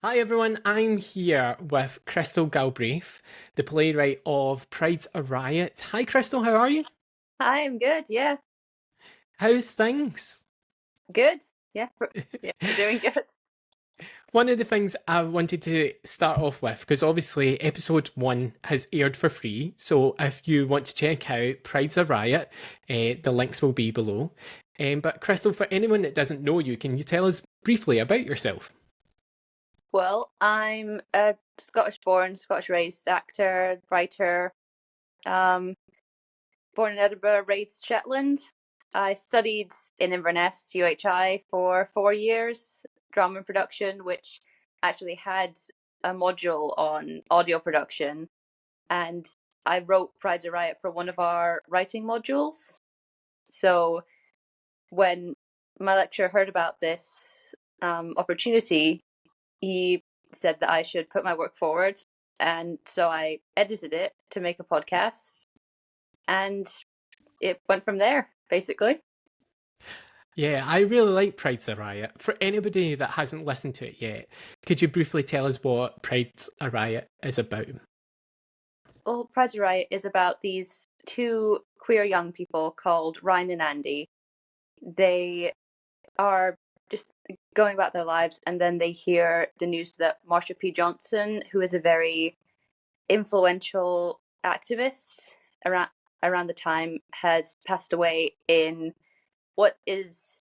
Hi everyone, I'm here with Crystal Galbraith, the playwright of Pride's A Riot. Hi Crystal, how are you? Hi, I'm good. Yeah, How's things? good. Yeah, yeah, we're doing good. One of the things I wanted to start off with, because obviously episode one has aired for free, so if you want to check out Pride's A Riot, the links will be below. But Crystal, for anyone that doesn't know you, can you tell us briefly about yourself? Well, I'm a Scottish-born, Scottish-raised actor, writer. Um, Born in Edinburgh, raised Shetland. I studied in Inverness, UHI, for 4 years, drama production, which actually had a module on audio production, and I wrote Pride a Riot for one of our writing modules. So when my lecturer heard about this opportunity, he said that I should put my work forward. And so I edited it to make a podcast, and it went from there, basically. Yeah, I really like Pride's a Riot. For anybody that hasn't listened to it yet, could you briefly tell us what Pride's a Riot is about? Well, Pride to Riot is about these two queer young people called Ryan and Andy. They are just going about their lives, and then they hear the news that Marsha P. Johnson, who is a very influential activist around the time, has passed away in what is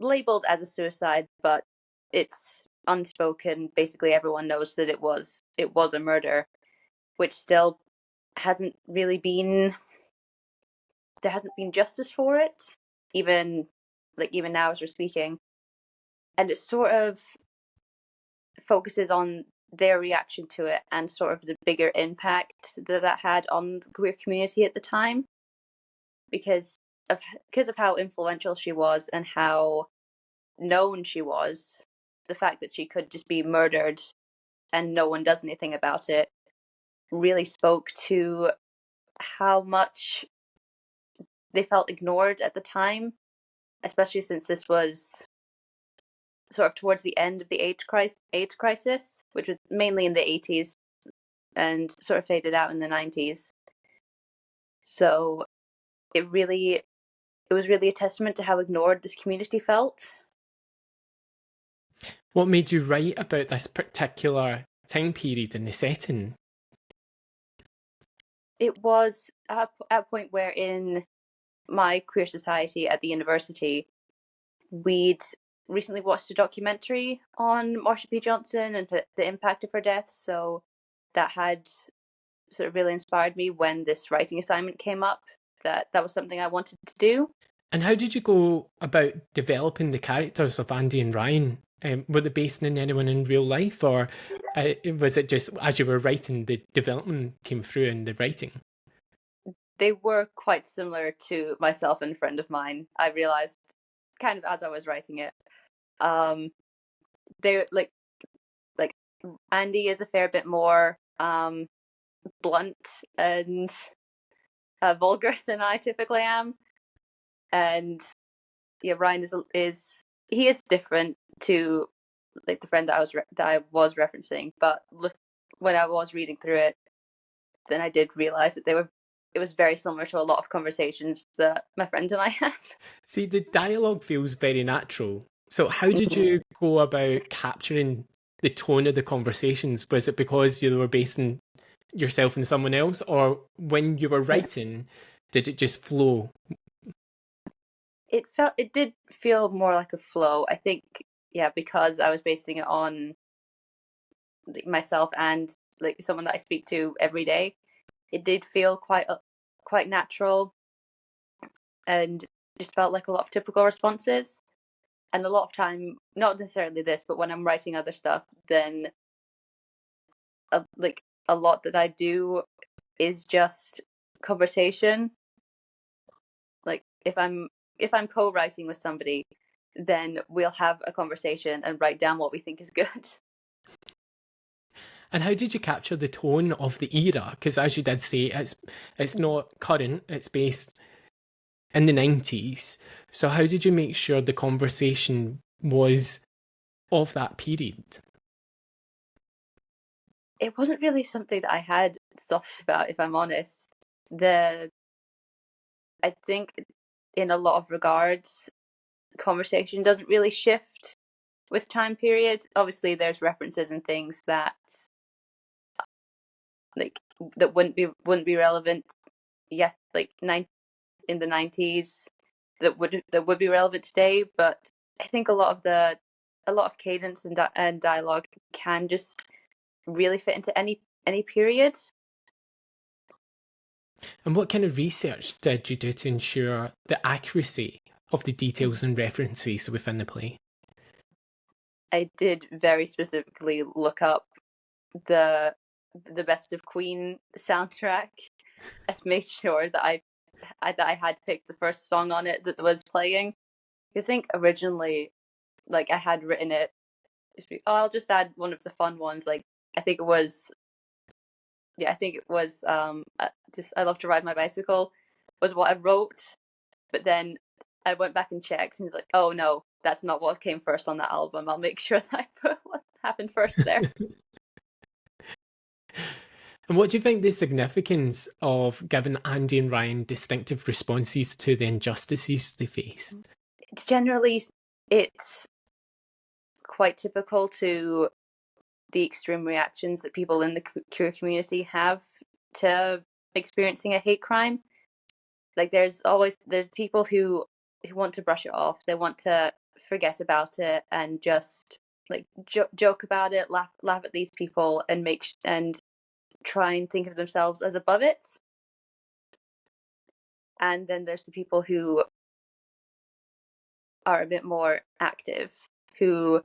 labeled as a suicide, but it's unspoken. Basically, everyone knows that it was a murder, which still hasn't really been there hasn't been justice for it, even now as we're speaking. And it sort of focuses on their reaction to it and sort of the bigger impact that that had on the queer community at the time, because of how influential she was and how known she was. The fact that she could just be murdered and no one does anything about it really spoke to how much they felt ignored at the time, especially since this was sort of towards the end of the AIDS crisis, which was mainly in the 80s and sort of faded out in the 90s. So it was really a testament to how ignored this community felt. What made you write about this particular time period in the setting? It was at a point where in my queer society at the university, we'd recently watched a documentary on Marsha P. Johnson and the impact of her death. So that had sort of really inspired me when this writing assignment came up. That was something I wanted to do. And how did you go about developing the characters of Andy and Ryan? Were they based on anyone in real life, or was it just as you were writing, the development came through in the writing? They were quite similar to myself and a friend of mine. I realized kind of as I was writing it. Um, they like Andy is a fair bit more blunt and vulgar than I typically am, and yeah, Ryan is he is different to like the friend that I was referencing. But look, when I was reading through it, then I did realize that they were. It was very similar to a lot of conversations that my friend and I have. See, the dialogue feels very natural. So, how did you go about capturing the tone of the conversations? Was it because you were basing yourself in someone else, or when you were writing, did it just flow? It did feel more like a flow. I think, yeah, because I was basing it on like, myself and like someone that I speak to every day. It did feel quite natural, and just felt like a lot of typical responses. And a lot of time, not necessarily this, but when I'm writing other stuff, then like a lot that I do is just conversation. Like if I'm co-writing with somebody, then we'll have a conversation and write down what we think is good. And how did you capture the tone of the era? Because as you did say, it's not current; it's based in the 90s. So how did you make sure the conversation was of that period? it wasn't really something that I had thought about, if I'm honest. I think in a lot of regards, conversation doesn't really shift with time periods. Obviously, there's references and things that like that wouldn't be relevant yet, like in the 90s, that would be relevant today. But I think a lot of cadence and dialogue can just really fit into any period. And what kind of research did you do to ensure the accuracy of the details and references within the play? I did very specifically look up the Best of Queen soundtrack and made sure that I had picked the first song on it that was playing. I think originally, like, I had written it, I'll just add one of the fun ones. Like, I think it was, yeah, I think it was just I love to ride my bicycle was what I wrote, but then I went back and checked and was like, oh no, that's not what came first on that album. I'll make sure that I put what happened first there. And what do you think the significance of giving Andy and Ryan distinctive responses to the injustices they face? It's quite typical to the extreme reactions that people in the queer community have to experiencing a hate crime. Like there's people who want to brush it off. They want to forget about it and just like joke about it, laugh at these people, and and try and think of themselves as above it. And then there's the people who are a bit more active, who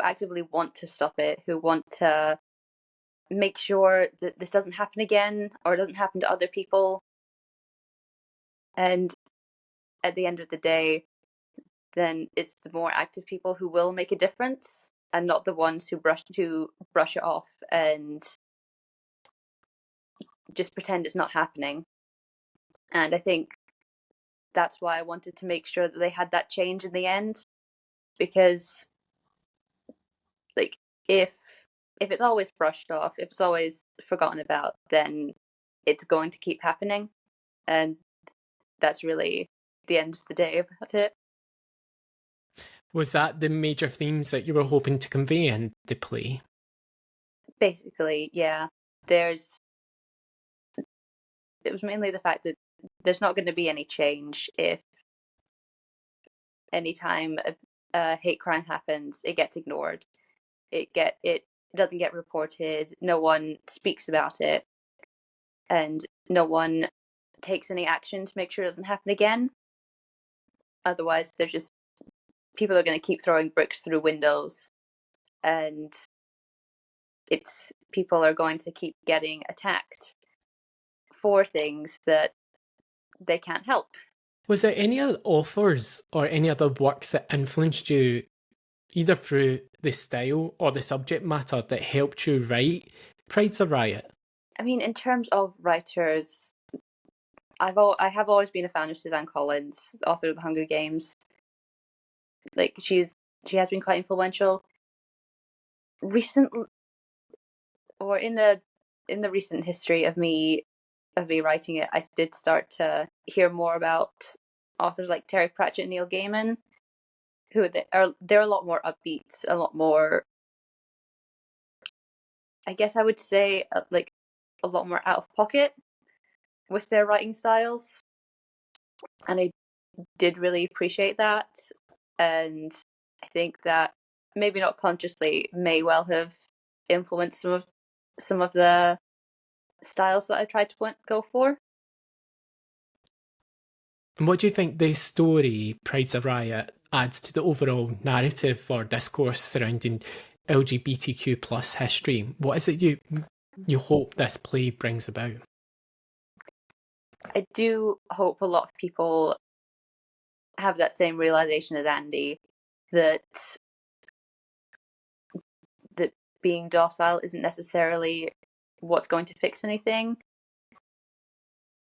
actively want to stop it, who want to make sure that this doesn't happen again or doesn't happen to other people. And at the end of the day, then it's the more active people who will make a difference, and not the ones who brush it off and just pretend it's not happening. And I think that's why I wanted to make sure that they had that change in the end, because like if it's always brushed off, if it's always forgotten about, then it's going to keep happening, and that's really the end of the day about it. Was that the major themes that you were hoping to convey in the play? Basically, yeah. It was mainly the fact that there's not going to be any change if anytime a hate crime happens, it gets ignored. It doesn't get reported. No one speaks about it, and no one takes any action to make sure it doesn't happen again. Otherwise, there's just people are going to keep throwing bricks through windows, and people are going to keep getting attacked for things that they can't help. Was there any other authors or any other works that influenced you, either through the style or the subject matter, that helped you write Pride's a Riot? I mean, in terms of writers, I have always been a fan of Suzanne Collins, the author of The Hunger Games. Like she has been quite influential. Recently, or in the recent history of me writing it, I did start to hear more about authors like Terry Pratchett and Neil Gaiman, who they're a lot more upbeat, a lot more, I guess I would say, like a lot more out of pocket with their writing styles, and I did really appreciate that. And I think that maybe not consciously may well have influenced some of the styles that I tried to go for. And what do you think the story Pride's a Riot adds to the overall narrative or discourse surrounding LGBTQ plus history? What is it you hope this play brings about? I do hope a lot of people have that same realization as Andy, that being docile isn't necessarily what's going to fix anything.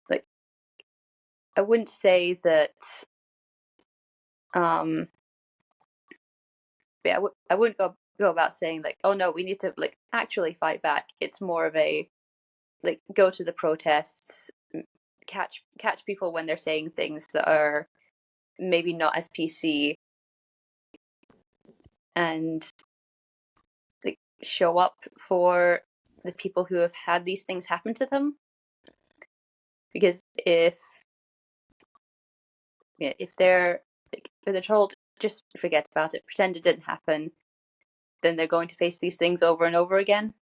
Like, I wouldn't say that But I wouldn't go about saying like, oh no, we need to like actually fight back. It's more of a like go to the protests, catch people when they're saying things that are maybe not as PC, and like show up for the people who have had these things happen to them. Because if they're told just forget about it, pretend it didn't happen, then they're going to face these things over and over again.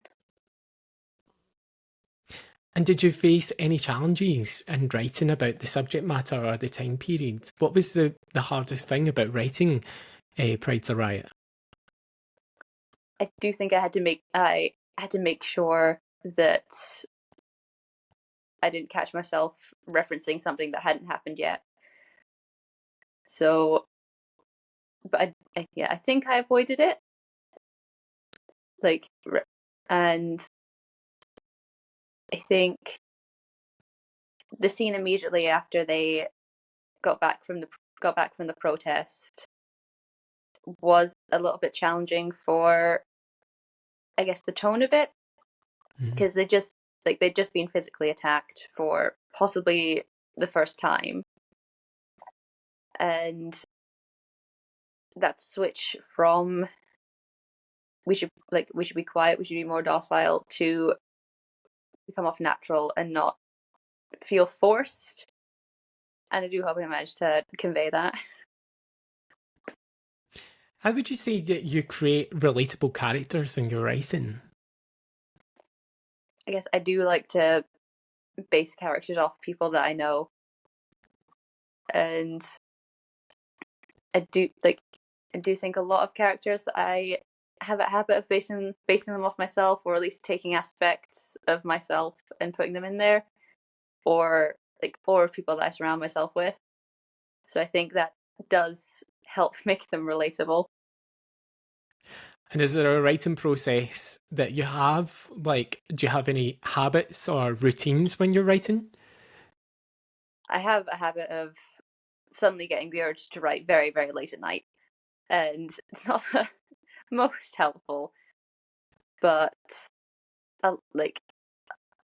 And did you face any challenges in writing about the subject matter or the time period? What was the hardest thing about writing Pride's a Riot? I do think I had to make sure that I didn't catch myself referencing something that hadn't happened yet. So, but I think I avoided it. Like, and I think the scene immediately after they got back from the protest was a little bit challenging for, I guess, the tone of it, because they'd just been physically attacked for possibly the first time, and that switch from we should be quiet, we should be more docile, to come off natural and not feel forced. And I do hope I managed to convey that. How would you say that you create relatable characters in your writing? I guess I do like to base characters off people that I know, and I do think a lot of characters that I have a habit of basing them off myself, or at least taking aspects of myself and putting them in there, or people that I surround myself with. So I think that does help make them relatable. And is there a writing process that you have? Like, do you have any habits or routines when you're writing? I have a habit of suddenly getting the urge to write very, very late at night, and it's not the most helpful, but like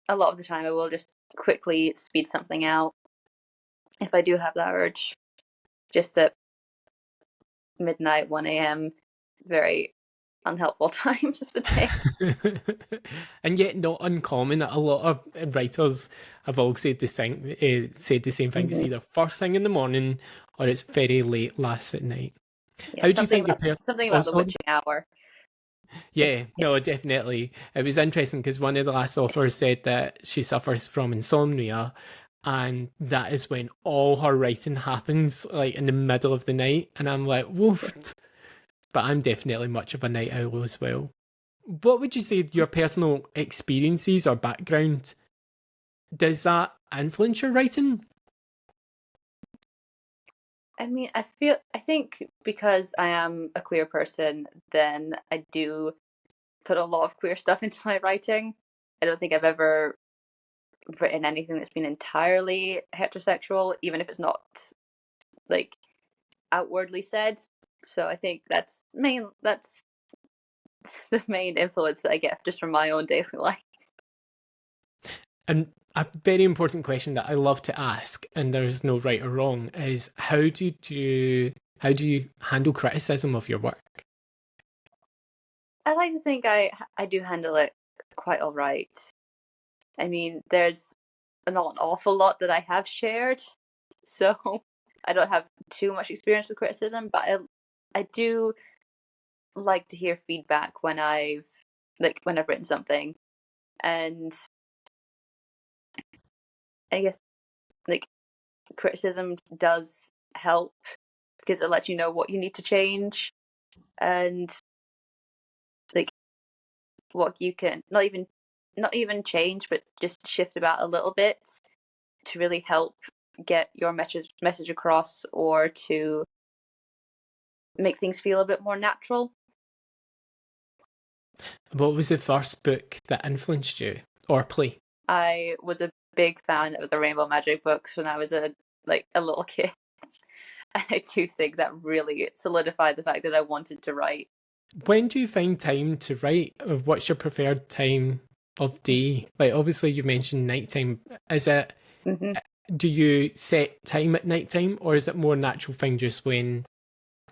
a lot of the time I will just quickly speed something out if I do have that urge, just at midnight, 1 a.m., very unhelpful times of the day. And yet not uncommon. A lot of writers have all said the same thing. It's either first thing in the morning or it's very late last at night. Yeah, How do you think something about the witching hour? Yeah, no, definitely. It was interesting because one of the last authors said that she suffers from insomnia, and that is when all her writing happens, like in the middle of the night. And I'm like, woof. But I'm definitely much of a night owl as well. What would you say your personal experiences or background, does that influence your writing? I mean, I think because I am a queer person, then I do put a lot of queer stuff into my writing. I don't think I've ever written anything that's been entirely heterosexual, even if it's not like outwardly said. So I think that's the main influence that I get just from my own daily life. And a very important question that I love to ask, and there's no right or wrong, is how do you handle criticism of your work? I like to think I do handle it quite all right. I mean, there's not an awful lot that I have shared, so I don't have too much experience with criticism, but I do like to hear feedback when I've written something, and I guess like criticism does help because it lets you know what you need to change, and like what you can not even change, but just shift about a little bit to really help get your message across, or to make things feel a bit more natural. What was the first book that influenced you, or play? I was a big fan of the Rainbow Magic books when I was a little kid. And I do think that really solidified the fact that I wanted to write. When do you find time to write? Or what's your preferred time of day? Like, obviously, you mentioned nighttime. Is it, Hmm. do you set time at nighttime, or is it more natural thing just when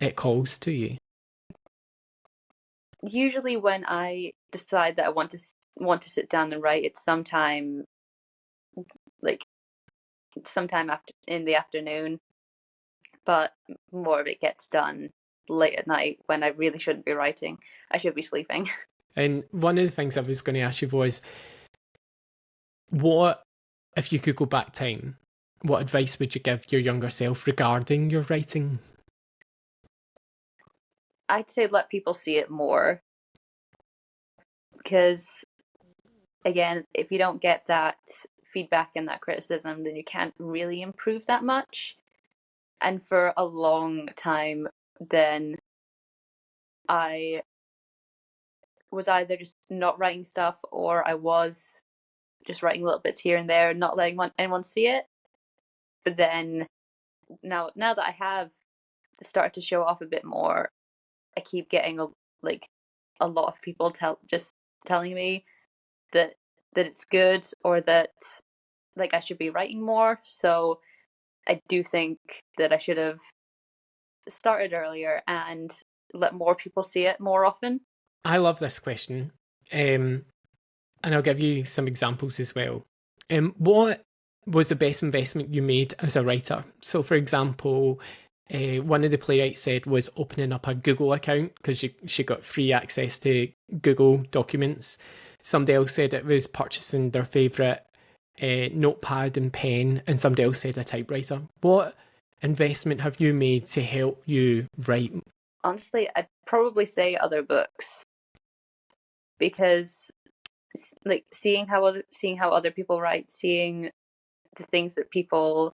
it calls to you? Usually, when I decide that I want to sit down and write, it's like sometime after in the afternoon, but more of it gets done late at night when I really shouldn't be writing. I should be sleeping. And one of the things I was going to ask you was, what, if you could go back time, what advice would you give your younger self regarding your writing? I'd say let people see it more because, again, if you don't get that feedback and that criticism, then you can't really improve that much. And for a long time, then I was either just not writing stuff or I was just writing little bits here and there, not letting anyone see it. But then now that I have started to show off a bit more, I keep getting a lot of people just telling me that it's good or that like I should be writing more. So I do think that I should have started earlier and let more people see it more often. I love this question. Um, and I'll give you some examples as well. What was the best investment you made as a writer? So, for example, one of the playwrights said was opening up a Google account because she got free access to Google documents. Somebody else said it was purchasing their favourite notepad and pen, and somebody else said a typewriter. What investment have you made to help you write? Honestly, I'd probably say other books because like seeing how other people write, seeing the things that people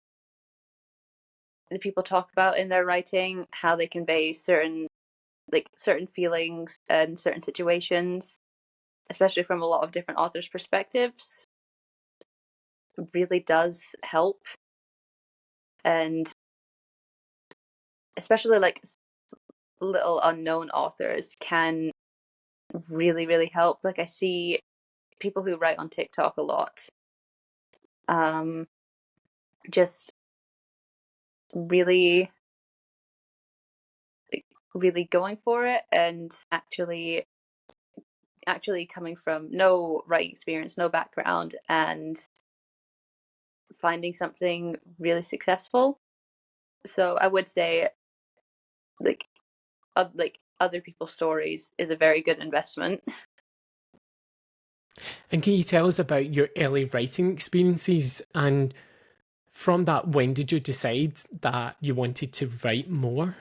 talk about in their writing, how they convey certain feelings and certain situations, especially from a lot of different authors' perspectives, really does help. And especially like little unknown authors can really, really help. Like I see people who write on TikTok a lot, um, just really, really going for it and actually coming from no writing experience, no background, and finding something really successful. So I would say like like other people's stories is a very good investment. And can you tell us about your early writing experiences? And from that, when did you decide that you wanted to write more?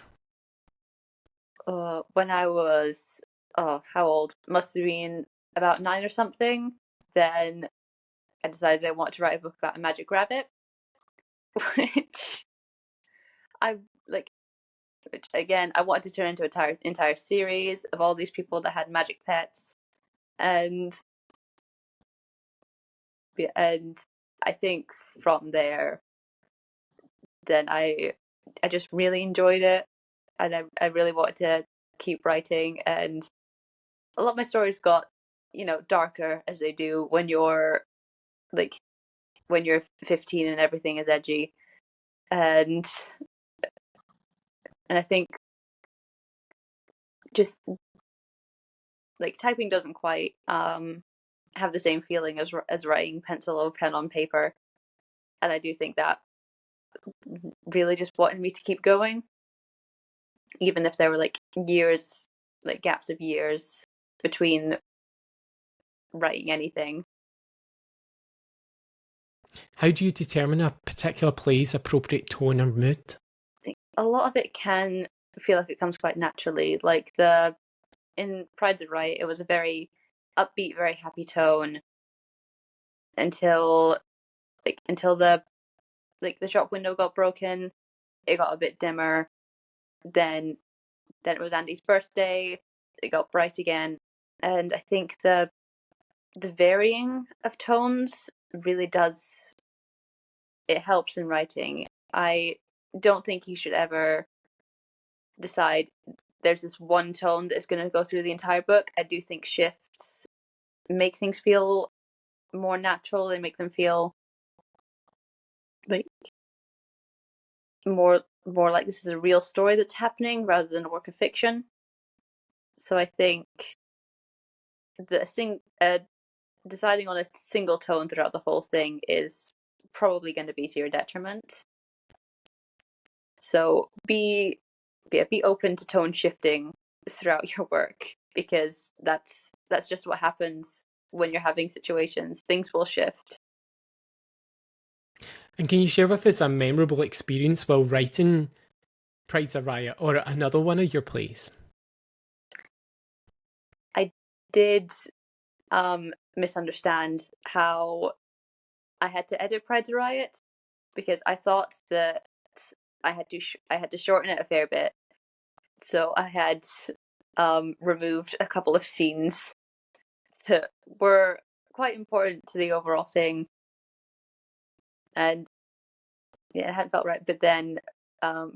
When I was how old? Must have been about 9 or something. Then I decided I wanted to write a book about a magic rabbit, which I like. Which again, I wanted to turn into an entire series of all these people that had magic pets, and and I think from there, then I just really enjoyed it, and I really wanted to keep writing, and a lot of my stories got darker as they do like when you're 15 and everything is edgy, and I think just like typing doesn't quite have the same feeling as writing pencil or pen on paper, and I do think that really just wanted me to keep going, even if there were like years, like gaps of years between writing anything. How do you determine a particular play's appropriate tone or mood? I think a lot of it can feel like it comes quite naturally. Like the in Pride's a Riot, it was a very upbeat, very happy tone until until the shop window got broken. It got a bit dimmer. Then it was Andy's birthday. It got bright again, and I think the varying of tones really does it helps in writing. I don't think you should ever decide there's this one tone that is going to go through the entire book. I do think shifts make things feel more natural. They make them feel like more like this is a real story that's happening rather than a work of fiction. So I think deciding on a single tone throughout the whole thing is probably going to be to your detriment. So be open to tone shifting throughout your work, because that's just what happens when you're having situations. Things will shift. And can you share with us a memorable experience while writing Pride's a Riot or another one of your plays? I did misunderstand how I had to edit Pride's a Riot, because I thought that I had to shorten it a fair bit. So I had removed a couple of scenes that were quite important to the overall thing, and yeah, it hadn't felt right. But then,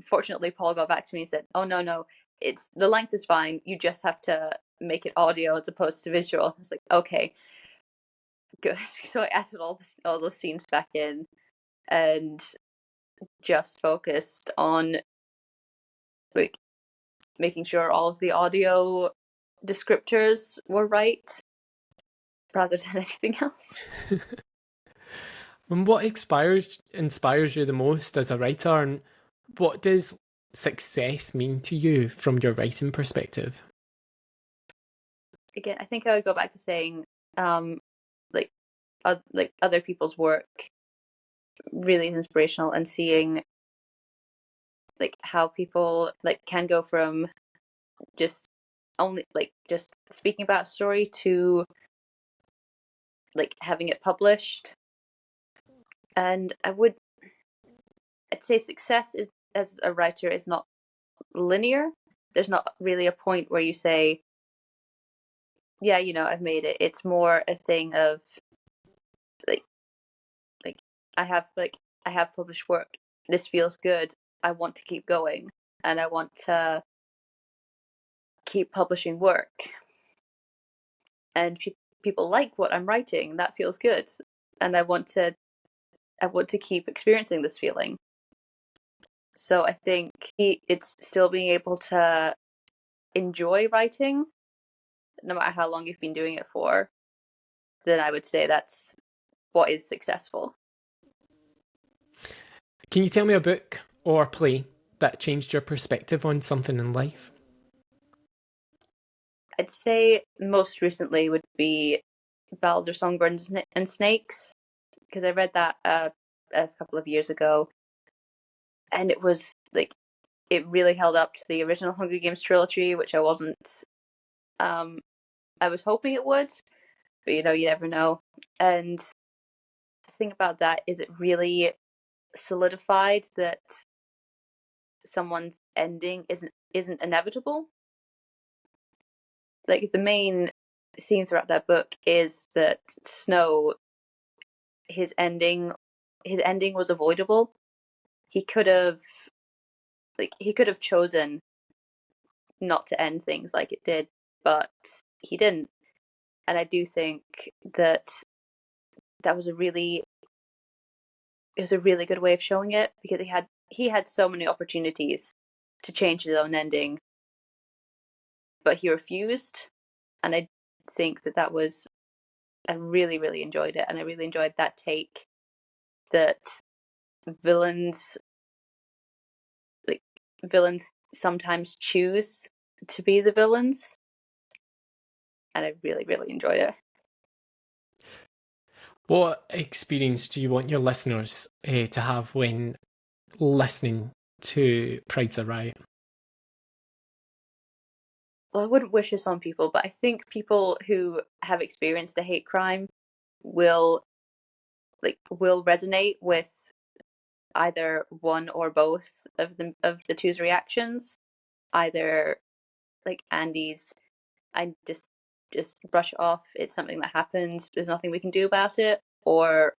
fortunately, Paul got back to me and said, "Oh no, it's the length is fine. You just have to make it audio as opposed to visual." I was like, "Okay, good." So I added all those scenes back in, and just focused on like making sure all of the audio descriptors were right rather than anything else. And what inspires you the most as a writer, and what does success mean to you from your writing perspective? Again, I think I would go back to saying like other people's work really is inspirational, and seeing like how people like can go from just only like just speaking about a story to like having it published. And I'd say success is as a writer is not linear. There's not really a point where you say, yeah, I've made it. It's more a thing of like I have published work. This feels good. I want to keep going, and I want to keep publishing work. And people like what I'm writing. That feels good, and I want to keep experiencing this feeling. So I think it's still being able to enjoy writing, no matter how long you've been doing it for. Then I would say that's what is successful. Can you tell me a book or play that changed your perspective on something in life? I'd say most recently would be Ballad of Songbirds and Snakes, because I read that a couple of years ago, and it was like it really held up to the original Hunger Games trilogy, which I wasn't. I was hoping it would, but you never know. And the thing about that is it really solidified that someone's ending isn't inevitable. Like the main theme throughout that book is that Snow, his ending was avoidable. He could have chosen not to end things like it did, but he didn't. And I do think that was a really good way of showing it, because he had so many opportunities to change his own ending, but he refused. And I think that was I really, really enjoyed it, and I really enjoyed that take that villains sometimes choose to be the villains, and I really, really enjoyed it. What experience do you want your listeners to have when listening to Pride's a Riot? Well, I wouldn't wish this on people, but I think people who have experienced a hate crime will resonate with either one or both of the two's reactions. Either like Andy's, I just brush it off. It's something that happened. There's nothing we can do about it. Or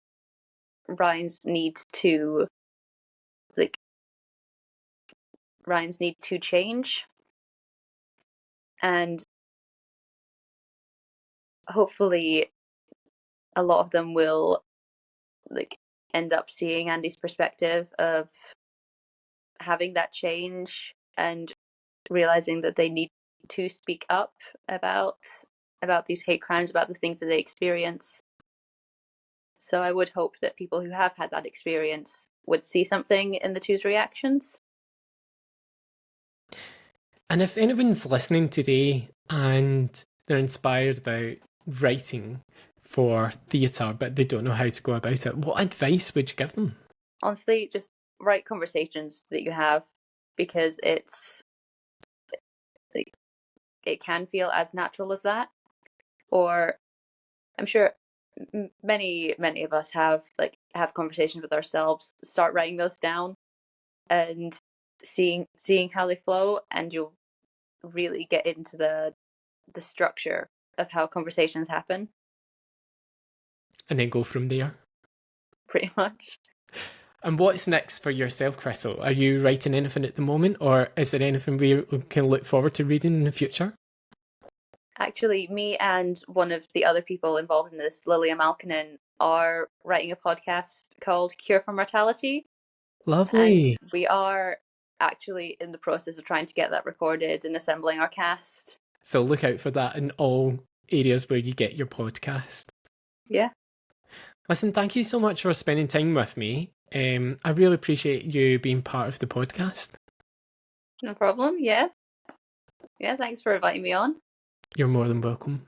Ryan's need to change. And hopefully a lot of them will like end up seeing Andy's perspective of having that change and realizing that they need to speak up about these hate crimes, about the things that they experience. So I would hope that people who have had that experience would see something in the two's reactions. And if anyone's listening today and they're inspired about writing for theatre, but they don't know how to go about it, what advice would you give them? Honestly, just write conversations that you have, because it's like, it can feel as natural as that. Or I'm sure many of us have conversations with ourselves. Start writing those down and seeing how they flow, and you'll really get into the structure of how conversations happen. And then go from there. Pretty much. And what's next for yourself, Crystal? Are you writing anything at the moment, or is there anything we can look forward to reading in the future? Actually, me and one of the other people involved in this, Lilia Malkinen, are writing a podcast called Cure for Mortality. Lovely. And we are actually in the process of trying to get that recorded and assembling our cast. So look out for that in all areas where you get your podcast. Yeah. Listen, thank you so much for spending time with me. I really appreciate you being part of the podcast. No problem. Yeah. Yeah, thanks for inviting me on. You're more than welcome.